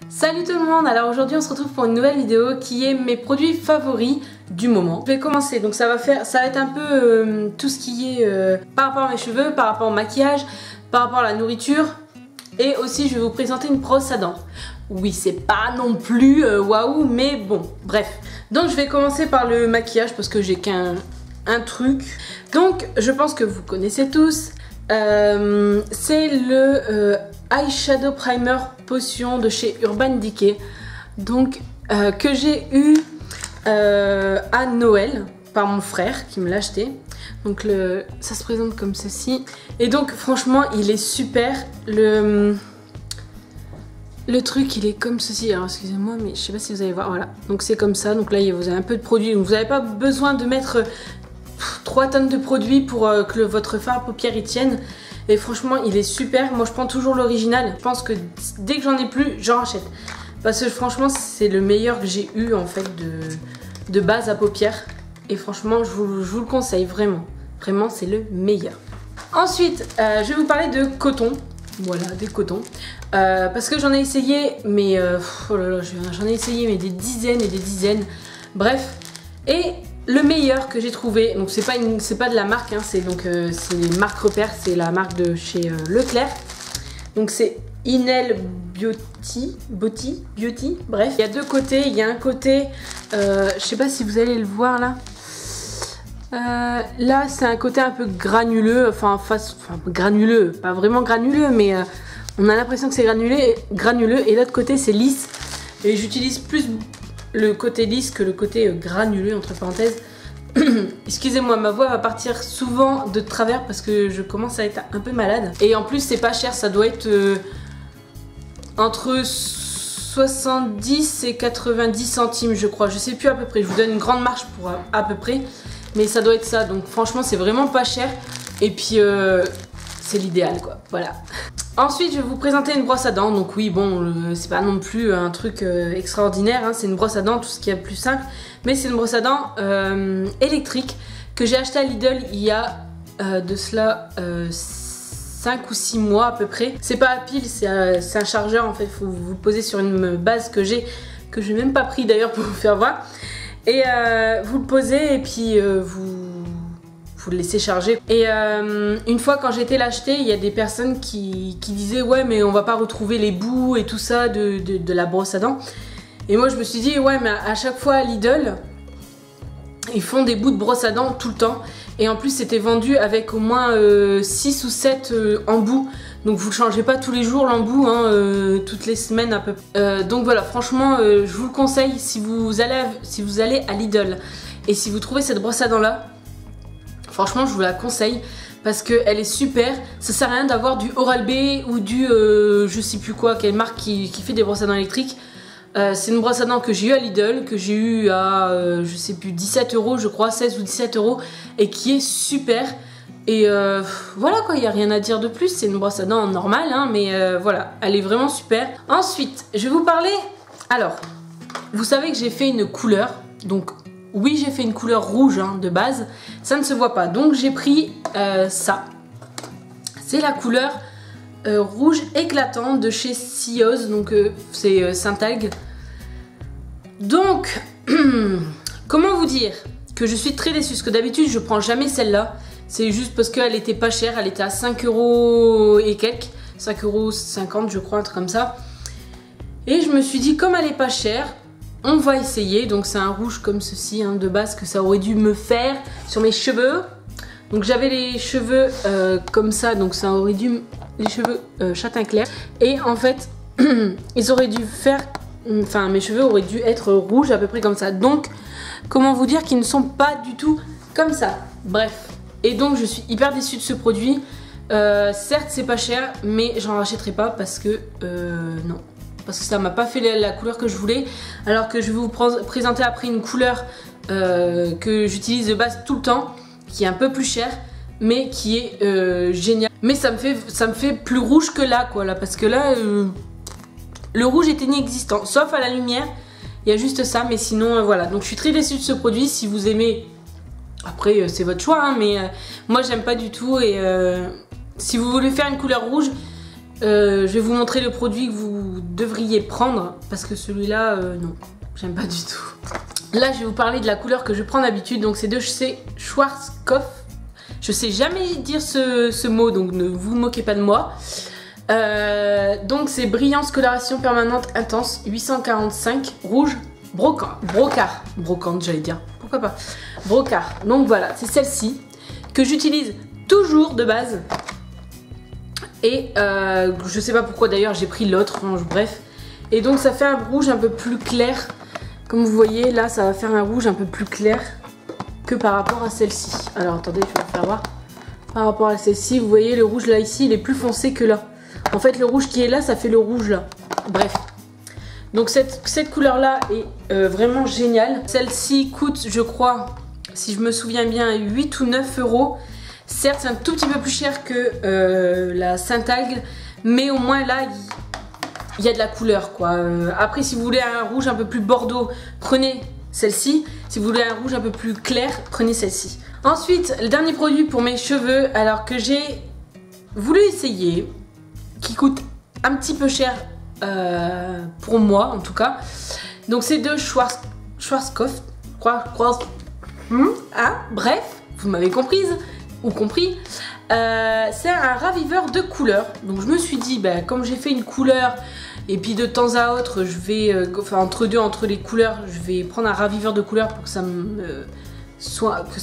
Salut tout le monde, alors aujourd'hui on se retrouve pour une nouvelle vidéo qui est mes produits favoris du moment. Je vais commencer, donc ça va être un peu tout ce qui est par rapport à mes cheveux, par rapport au maquillage, par rapport à la nourriture. Et aussi je vais vous présenter une brosse à dents. Oui, c'est pas non plus waouh, mais bon, bref. Donc je vais commencer par le maquillage parce que j'ai qu'un truc. Donc je pense que vous connaissez tous. C'est le eyeshadow primer potion de chez Urban Decay. Donc que j'ai eu à Noël par mon frère qui me l'a acheté. Donc ça se présente comme ceci. Et donc franchement il est super. Le truc il est comme ceci. Alors excusez-moi mais je sais pas si vous allez voir. Voilà. Donc c'est comme ça. Donc là vous avez un peu de produit. Donc vous n'avez pas besoin de mettre 3 tonnes de produits pour que votre fard à paupières y tienne. Et franchement il est super. Moi je prends toujours l'original. Je pense que dès que j'en ai plus j'en rachète. Parce que franchement c'est le meilleur que j'ai eu en fait de base à paupières. Et franchement je vous le conseille vraiment. Vraiment c'est le meilleur. Ensuite je vais vous parler de coton. Voilà, des cotons. Parce que j'en ai essayé, mais oh là là, j'en ai essayé mais des dizaines et des dizaines. Bref. Et le meilleur que j'ai trouvé, donc c'est pas de la marque, hein, c'est marque repère, c'est la marque de chez Leclerc. Donc c'est Inel Beauty, bref. Il y a deux côtés, il y a un côté, je sais pas si vous allez le voir là. Là c'est un côté un peu granuleux, enfin granuleux, pas vraiment granuleux, mais on a l'impression que c'est granuleux, et l'autre côté c'est lisse. Et j'utilise plus le côté lisse que le côté granuleux entre parenthèses. Excusez-moi, ma voix va partir souvent de travers parce que je commence à être un peu malade. Et en plus c'est pas cher, ça doit être entre 70 et 90 centimes je crois, je sais plus à peu près, je vous donne une grande marge pour à peu près. Mais ça doit être ça, donc franchement c'est vraiment pas cher. Et puis c'est l'idéal quoi, voilà. Ensuite je vais vous présenter une brosse à dents. Donc oui bon, c'est pas non plus un truc extraordinaire, hein. C'est une brosse à dents, tout ce qui est plus simple. Mais c'est une brosse à dents électrique que j'ai acheté à Lidl il y a de cela 5 ou 6 mois à peu près. C'est pas à pile, c'est un chargeur en fait, faut vous le poser sur une base que j'ai même pas pris d'ailleurs pour vous faire voir. Et vous le posez et puis vous le laissez charger. Et une fois quand j'ai été l'acheter, il y a des personnes qui disaient ouais mais on va pas retrouver les bouts et tout ça de la brosse à dents. Et moi je me suis dit ouais mais à chaque fois à Lidl ils font des bouts de brosse à dents tout le temps. Et en plus c'était vendu avec au moins 6 ou 7 embouts. Donc vous ne changez pas tous les jours l'embout, hein, toutes les semaines à peu près. Donc voilà, franchement, je vous le conseille si vous allez à Lidl et si vous trouvez cette brosse à dents là, franchement je vous la conseille parce qu'elle est super. Ça sert à rien d'avoir du Oral-B ou du je sais plus quoi, quelle marque qui fait des brosses à dents électriques. C'est une brosse à dents que j'ai eu à Lidl, que j'ai eu à je sais plus 17 € je crois, 16 ou 17 € et qui est super. Et voilà quoi, il n'y a rien à dire de plus, c'est une brosse à dents normale, hein, mais voilà, elle est vraiment super. Ensuite, je vais vous parler, alors, vous savez que j'ai fait une couleur, donc oui j'ai fait une couleur rouge hein, de base, ça ne se voit pas, donc j'ai pris ça. C'est la couleur rouge éclatante de chez Sios, donc c'est Saint-Algue. Donc, comment vous dire que je suis très déçue, parce que d'habitude je prends jamais celle-là. C'est juste parce qu'elle était pas chère, elle était à 5 € et quelques, 5,50 € je crois, un truc comme ça. Et je me suis dit comme elle est pas chère, on va essayer. Donc c'est un rouge comme ceci hein, de base que ça aurait dû me faire sur mes cheveux. Donc j'avais les cheveux comme ça, donc ça aurait dû, les cheveux châtain clair. Et en fait, ils auraient dû faire, enfin mes cheveux auraient dû être rouges à peu près comme ça. Donc comment vous dire qu'ils ne sont pas du tout comme ça. Bref. Et donc je suis hyper déçue de ce produit. Certes c'est pas cher, mais j'en rachèterai pas parce que non. Parce que ça m'a pas fait la couleur que je voulais. Alors que je vais vous présenter après une couleur que j'utilise de base tout le temps, qui est un peu plus chère, mais qui est géniale. Mais ça me fait plus rouge que là quoi, là, parce que là le rouge est inexistant, sauf à la lumière. Il y a juste ça, mais sinon voilà. Donc je suis très déçue de ce produit. Si vous aimez, après c'est votre choix, hein, mais moi j'aime pas du tout. Et si vous voulez faire une couleur rouge, je vais vous montrer le produit que vous devriez prendre parce que celui-là, non, j'aime pas du tout. Là, je vais vous parler de la couleur que je prends d'habitude. Donc, c'est de chez Schwarzkopf. Je sais jamais dire ce mot, donc ne vous moquez pas de moi. Donc, c'est Brillance Coloration Permanente Intense 845 rouge brocante, j'allais dire. Pourquoi pas? Brocart. Donc, voilà, c'est celle-ci que j'utilise toujours de base. Et je sais pas pourquoi d'ailleurs, j'ai pris l'autre. Bref. Et donc, ça fait un rouge un peu plus clair. Comme vous voyez, là, ça va faire un rouge un peu plus clair que par rapport à celle-ci. Alors, attendez, je vais vous faire voir. Par rapport à celle-ci, vous voyez, le rouge, là, ici, il est plus foncé que là. En fait, le rouge qui est là, ça fait le rouge, là. Bref. Donc, cette couleur-là est vraiment géniale. Celle-ci coûte, je crois, si je me souviens bien, 8 ou 9 euros. Certes, c'est un tout petit peu plus cher que la Saint-Algue, mais au moins, là, il y a de la couleur, quoi. Après, si vous voulez un rouge un peu plus bordeaux, prenez celle-ci. Si vous voulez un rouge un peu plus clair, prenez celle-ci. Ensuite, le dernier produit pour mes cheveux, alors que j'ai voulu essayer, qui coûte un petit peu cher pour moi, en tout cas. Donc, c'est de Schwarzkopf. Bref, vous m'avez comprise ou compris. C'est un raviveur de couleurs. Donc, je me suis dit, bah, comme j'ai fait une couleur... Et puis de temps à autre, je vais, entre les couleurs, je vais prendre un raviveur de couleurs pour que ça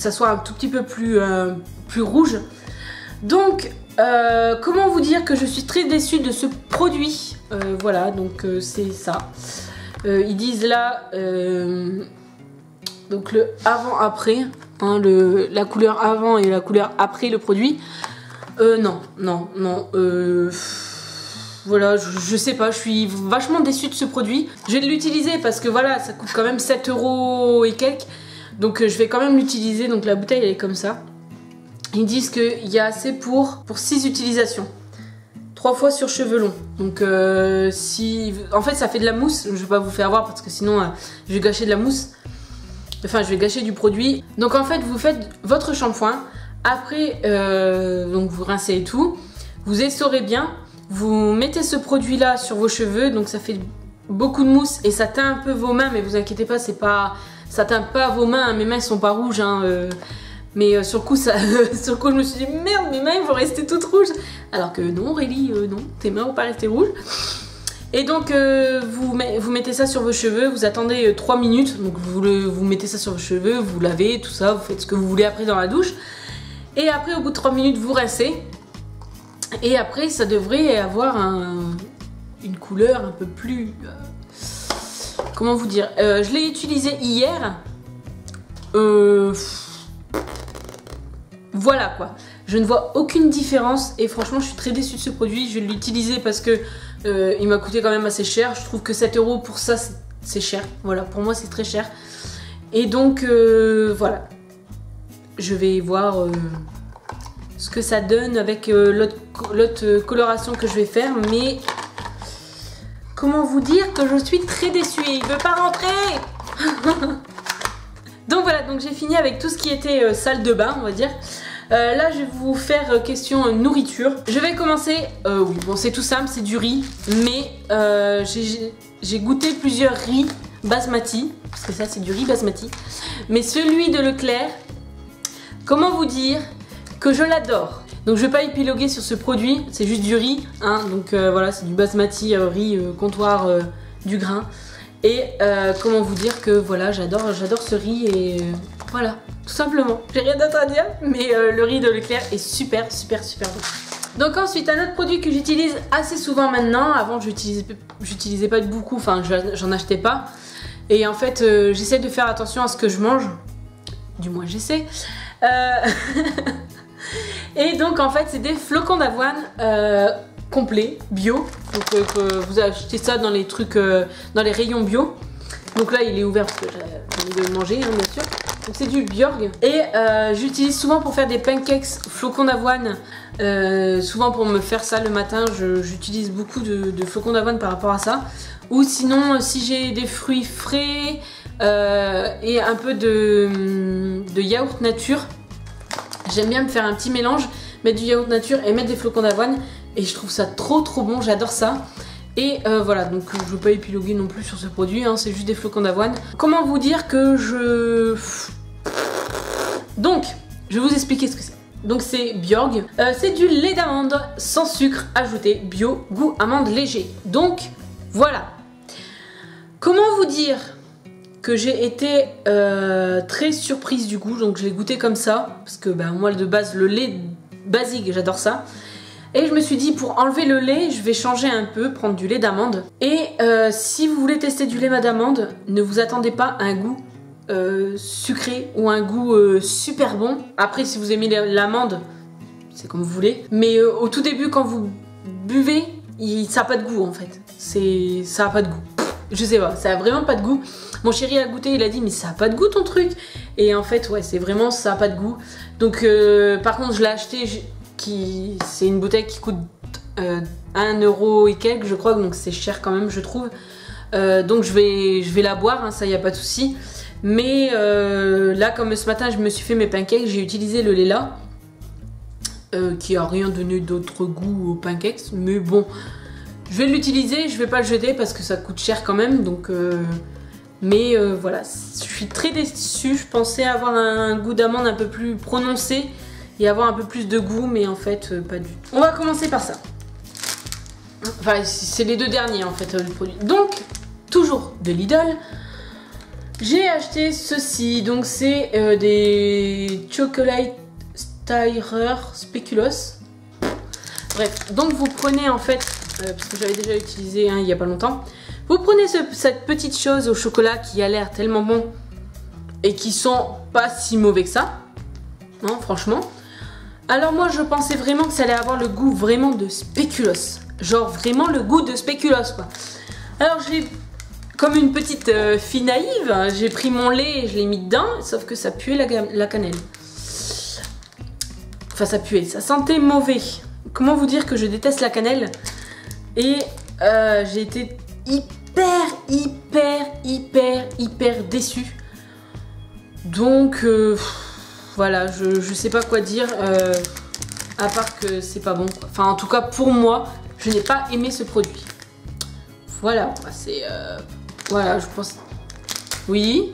soit un tout petit peu plus rouge. Donc, comment vous dire que je suis très déçue de ce produit. Voilà, donc c'est ça. Ils disent là, donc le avant-après, hein, la couleur avant et la couleur après le produit. Non. Voilà, je sais pas, je suis vachement déçue de ce produit. Je vais l'utiliser parce que voilà, ça coûte quand même 7 euros et quelques. Donc je vais quand même l'utiliser. Donc la bouteille elle est comme ça. Ils disent qu'il y a assez pour 6 utilisations. 3 fois sur cheveux longs. Donc en fait ça fait de la mousse. Je vais pas vous faire voir parce que sinon je vais gâcher de la mousse. Enfin je vais gâcher du produit. Donc en fait vous faites votre shampoing. Après donc vous rincez et tout. Vous essorez bien. Vous mettez ce produit là sur vos cheveux, donc ça fait beaucoup de mousse et ça teint un peu vos mains, mais vous inquiétez pas, ça teint pas vos mains, mes mains sont pas rouges, hein, mais sur le coup, je me suis dit merde, mes mains vont rester toutes rouges, alors que non Aurélie, non, tes mains vont pas rester rouges. Et donc vous mettez ça sur vos cheveux, vous attendez 3 minutes, donc vous mettez ça sur vos cheveux, vous lavez, tout ça, vous faites ce que vous voulez après dans la douche, et après au bout de 3 minutes vous rincez. Et après, ça devrait avoir une couleur un peu plus... comment vous dire, je l'ai utilisé hier. Voilà quoi. Je ne vois aucune différence et franchement, je suis très déçue de ce produit. Je vais l'utiliser parce que il m'a coûté quand même assez cher. Je trouve que 7 euros pour ça, c'est cher. Voilà, pour moi, c'est très cher. Et donc, voilà. Je vais voir... ce que ça donne avec l'autre coloration que je vais faire, mais comment vous dire que je suis très déçue et il veut pas rentrer. Donc voilà, donc j'ai fini avec tout ce qui était salle de bain, on va dire. Là je vais vous faire question nourriture. Je vais commencer, oui bon c'est tout simple, c'est du riz, mais j'ai goûté plusieurs riz basmati, parce que ça c'est du riz basmati, mais celui de Leclerc, comment vous dire que je l'adore. Donc je vais pas épiloguer sur ce produit, c'est juste du riz, hein, donc voilà, c'est du basmati, riz comptoir du grain. Et comment vous dire que voilà, j'adore ce riz et voilà, tout simplement. J'ai rien d'autre à dire, mais le riz de Leclerc est super bon. Donc ensuite, un autre produit que j'utilise assez souvent maintenant. Avant, j'utilisais pas beaucoup, enfin j'en achetais pas. Et en fait, j'essaie de faire attention à ce que je mange. Du moins, j'essaie. Et donc en fait c'est des flocons d'avoine complets, bio. Donc vous achetez ça dans les trucs, dans les rayons bio. Donc là il est ouvert parce que j'ai envie de le manger, hein, bien sûr. Donc c'est du Bjorg. Et j'utilise souvent pour faire des pancakes flocons d'avoine. Souvent pour me faire ça le matin, j'utilise beaucoup de flocons d'avoine par rapport à ça. Ou sinon si j'ai des fruits frais et un peu de yaourt nature. J'aime bien me faire un petit mélange, mettre du yaourt nature et mettre des flocons d'avoine. Et je trouve ça trop bon, j'adore ça. Et voilà, donc je ne veux pas épiloguer non plus sur ce produit, hein, c'est juste des flocons d'avoine. Comment vous dire que je... Donc, je vais vous expliquer ce que c'est. Donc c'est Bjorg, c'est du lait d'amande sans sucre ajouté, bio, goût amande léger. Donc voilà. Comment vous dire que j'ai été très surprise du goût, donc je l'ai goûté comme ça, parce que ben, moi de base le lait basique j'adore ça. Et je me suis dit pour enlever le lait, je vais changer un peu, prendre du lait d'amande. Et si vous voulez tester du lait d'amande, ne vous attendez pas à un goût sucré ou un goût super bon. Après si vous aimez l'amande, c'est comme vous voulez. Mais au tout début quand vous buvez, ça n'a pas de goût en fait. Ça n'a pas de goût. Je sais pas, ça a vraiment pas de goût. Mon chéri a goûté, il a dit mais ça a pas de goût ton truc. Et en fait ouais c'est vraiment ça a pas de goût. Donc par contre je l'ai acheté, c'est une bouteille qui coûte 1 euro et quelques je crois, donc c'est cher quand même je trouve. Donc je vais la boire, hein, ça y a pas de souci. Mais là comme ce matin je me suis fait mes pancakes, j'ai utilisé le lait là. Qui a rien donné d'autre goût aux pancakes, mais bon. Je vais l'utiliser, je vais pas le jeter parce que ça coûte cher quand même, donc mais voilà, je suis très déçue. Je pensais avoir un goût d'amande un peu plus prononcé et avoir un peu plus de goût, mais en fait pas du tout. On va commencer par ça. Enfin, c'est les deux derniers en fait le produit. Donc, toujours de Lidl, j'ai acheté ceci. Donc c'est des chocolate Styrer Speculoos. Bref, donc vous prenez en fait, parce que j'avais déjà utilisé il y a pas longtemps, vous prenez cette petite chose au chocolat qui a l'air tellement bon et qui sont pas si mauvais que ça, hein, franchement. Alors moi je pensais vraiment que ça allait avoir le goût vraiment de spéculoos, genre vraiment le goût de spéculoos quoi. Alors j'ai, comme une petite fille naïve, j'ai pris mon lait et je l'ai mis dedans, sauf que ça puait la cannelle. Enfin ça puait, ça sentait mauvais. Comment vous dire que je déteste la cannelle. Et j'ai été hyper déçue. Donc voilà, je sais pas quoi dire à part que c'est pas bon quoi. Enfin en tout cas pour moi, je n'ai pas aimé ce produit. Voilà, c'est voilà, je pense. Oui.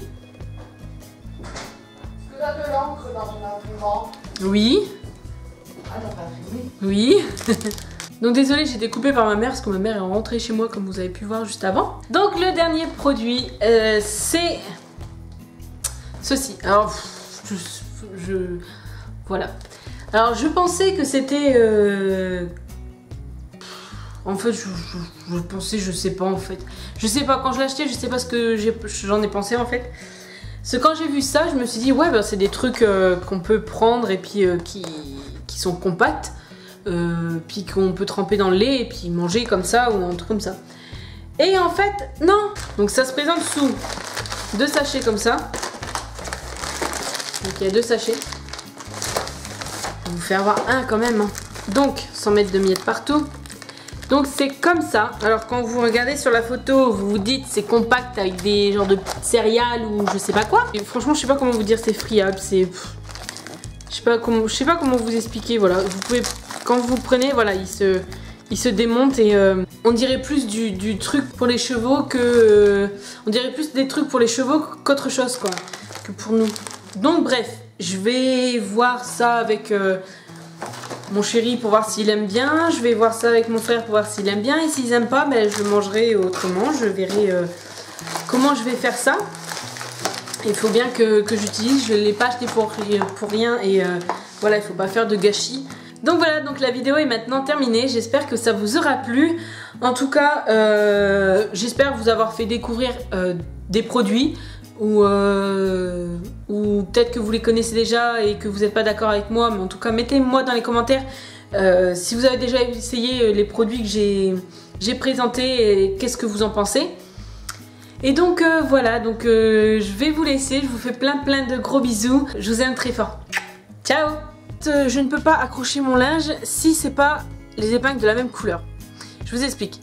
Est-ce que tu as de l'encre dans ton imprimante? Oui. Ah, t'as pas imprimé? Oui. Donc désolée, j'ai été coupée par ma mère parce que ma mère est rentrée chez moi comme vous avez pu voir juste avant. Donc le dernier produit, c'est ceci. Alors, voilà. Alors je pensais que c'était... En fait, je pensais, je sais pas en fait. Je sais pas, quand je l'ai acheté, je sais pas ce que j'en ai pensé en fait. Parce que quand j'ai vu ça, je me suis dit, ouais, bah, c'est des trucs qu'on peut prendre et puis qui sont compacts. Puis qu'on peut tremper dans le lait et puis manger comme ça ou un truc comme ça. Et en fait, non. Donc ça se présente sous 2 sachets comme ça. Donc il y a 2 sachets. Je vais vous faire avoir un quand même. Hein. Donc, sans mettre de miettes partout. Donc c'est comme ça. Alors quand vous regardez sur la photo, vous vous dites c'est compact avec des genres de petites céréales ou je sais pas quoi. Et franchement, je sais pas comment vous dire, c'est friable, c'est... Je sais pas comment vous expliquer, voilà. Vous pouvez, quand vous prenez, voilà, il se démonte et on dirait plus du truc pour les chevaux que... on dirait plus des trucs pour les chevaux qu'autre chose quoi, que pour nous. Donc bref, je vais voir ça avec... mon chéri pour voir s'il aime bien, je vais voir ça avec mon frère pour voir s'il aime bien et s'ils aiment pas, ben, je mangerai autrement, je verrai comment je vais faire ça. Il faut bien que j'utilise, je ne l'ai pas acheté pour rien et voilà, il ne faut pas faire de gâchis. Donc voilà, donc la vidéo est maintenant terminée, j'espère que ça vous aura plu. En tout cas, j'espère vous avoir fait découvrir des produits ou peut-être que vous les connaissez déjà et que vous n'êtes pas d'accord avec moi, mais en tout cas mettez-moi dans les commentaires si vous avez déjà essayé les produits que j'ai présentés et qu'est-ce que vous en pensez. Et donc voilà, donc je vais vous laisser, je vous fais plein de gros bisous, je vous aime très fort. Ciao. Je ne peux pas accrocher mon linge si c'est pas les épingles de la même couleur. Je vous explique.